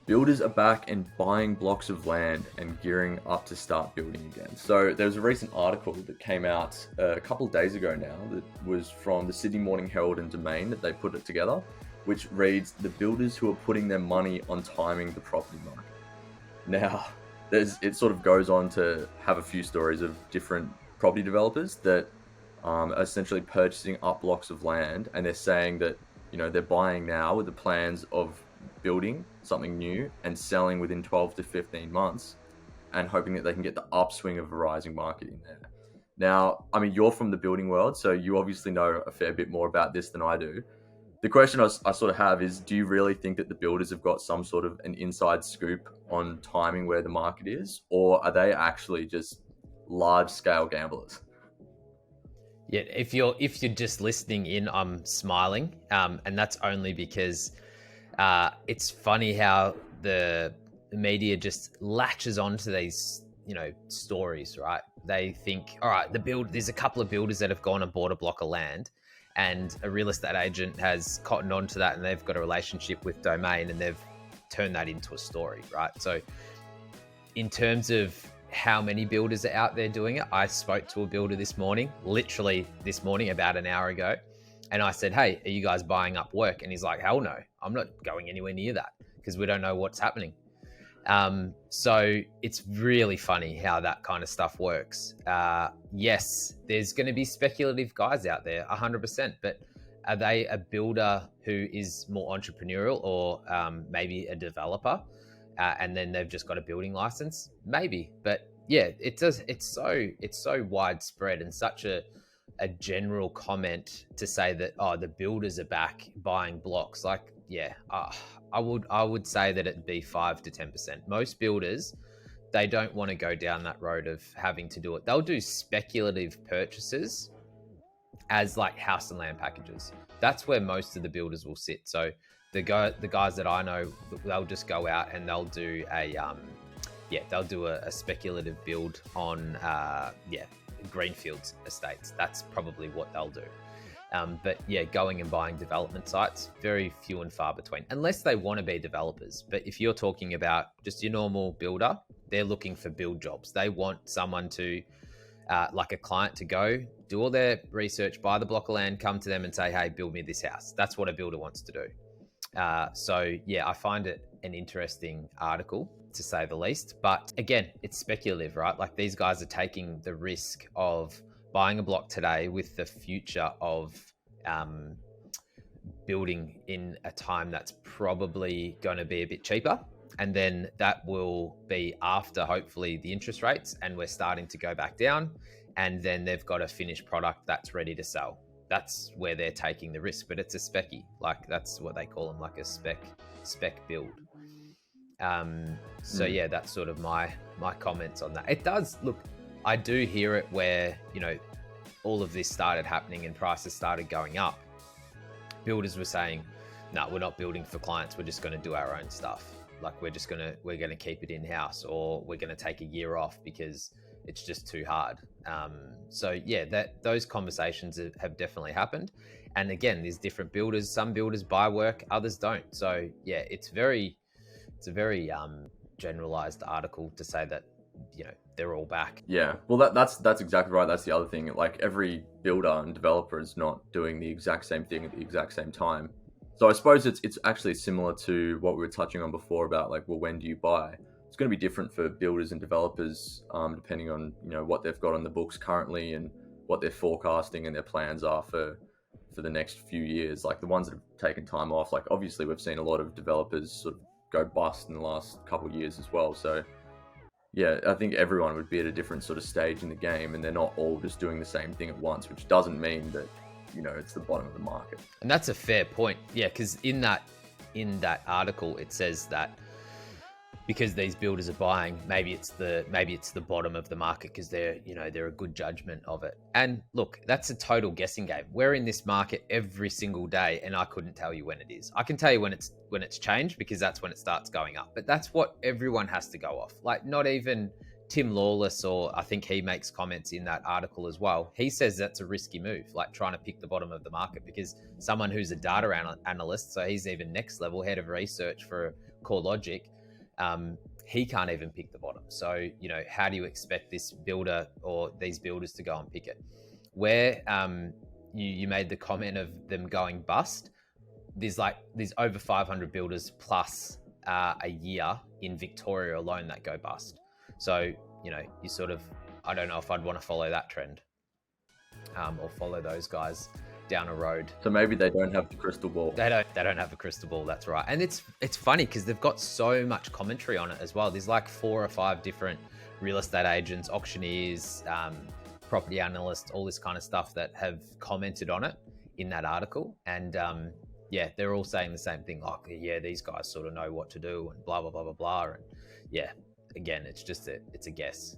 Builders are back and buying blocks of land and gearing up to start building again. So there was a recent article that came out a couple of days ago now that was from the Sydney Morning Herald and Domain that they put it together, which reads, "The builders who are putting their money on timing the property market." Now, it sort of goes on to have a few stories of different property developers that are essentially purchasing up blocks of land, and they're saying that, they're buying now with the plans of building something new and selling within 12 to 15 months and hoping that they can get the upswing of a rising market in there. Now, I mean, you're from the building world, so you obviously know a fair bit more about this than I do. The question I sort of have is, do you really think that the builders have got some sort of an inside scoop on timing where the market is, or are they actually just large-scale gamblers? Yeah, if you're just listening in, I'm smiling, and that's only because it's funny how the media just latches onto these, stories, right? They think, all right, there's a couple of builders that have gone and bought a block of land, and a real estate agent has cottoned onto that, and they've got a relationship with Domain, and they've turned that into a story, right? So in terms of how many builders are out there doing it, I spoke to a builder literally this morning, about an hour ago. And I said, "Hey, are you guys buying up work?" And he's like, "Hell no, I'm not going anywhere near that because we don't know what's happening." So it's really funny how that kind of stuff works. Yes, there's going to be speculative guys out there, 100%, but are they a builder who is more entrepreneurial, or maybe a developer? And then they've just got a building license, maybe. But yeah, it's so widespread and such a general comment to say that, oh, the builders are back buying blocks. Like, yeah, I would say that it'd be 5 to 10%. Most builders, they don't want to go down that road of having to do it. They'll do speculative purchases as like house and land packages. That's where most of the builders will sit. So the guys that I know, they'll just go out and they'll do a speculative build on greenfields estates. That's probably what they'll do. But yeah, going and buying development sites, very few and far between, unless they want to be developers. But if you're talking about just your normal builder, they're looking for build jobs. They want someone to, like a client, to go do all their research, buy the block of land, come to them and say, "Hey, build me this house." That's what a builder wants to do. So yeah, I find it an interesting article, to say the least. But again, it's speculative, right? Like, these guys are taking the risk of buying a block today with the future of building in a time that's probably going to be a bit cheaper. And then that will be after, hopefully, the interest rates, and we're starting to go back down. And then they've got a finished product that's ready to sell. That's where they're taking the risk, but it's a specky. Like, that's what they call them, like a spec build. So yeah, that's sort of my comments on that. It does look, I do hear it where, all of this started happening and prices started going up. Builders were saying, "No, we're not building for clients. We're just going to do our own stuff. Like, we're going to keep it in house, or we're going to take a year off because it's just too hard." So yeah, those conversations have definitely happened. And again, there's different builders. Some builders buy work, others don't. So yeah, it's a very generalized article to say that, they're all back. Yeah, well, that's exactly right. That's the other thing. Like, every builder and developer is not doing the exact same thing at the exact same time. So I suppose it's actually similar to what we were touching on before about, like, well, when do you buy? It's going to be different for builders and developers, depending on, what they've got on the books currently and what their forecasting and their plans are for the next few years. Like, the ones that have taken time off, like, obviously we've seen a lot of developers sort of go bust in the last couple of years as well. So yeah, I think everyone would be at a different sort of stage in the game, and they're not all just doing the same thing at once, which doesn't mean that, it's the bottom of the market. And that's a fair point. Yeah, because in that article, it says that because these builders are buying, maybe it's the bottom of the market because they're a good judgment of it. And look, that's a total guessing game. We're in this market every single day, and I couldn't tell you when it is. I can tell you when it's changed, because that's when it starts going up. But that's what everyone has to go off. Like, not even Tim Lawless, or I think he makes comments in that article as well. He says that's a risky move, like trying to pick the bottom of the market, because someone who's a data analyst, so he's even next level, head of research for CoreLogic, he can't even pick the bottom. So, how do you expect this builder or these builders to go and pick it? Where you made the comment of them going bust, there's over 500 builders plus a year in Victoria alone that go bust. So, you sort of, I don't know if I'd want to follow that trend or follow those guys down a road. So maybe they don't have the crystal ball. They don't have a crystal ball. That's right. And it's funny because they've got so much commentary on it as well. There's like 4 or 5 different real estate agents, auctioneers, property analysts, all this kind of stuff that have commented on it in that article. And yeah, they're all saying the same thing. Like, yeah, these guys sort of know what to do and blah, blah, blah, blah, blah. And yeah, again, it's a guess.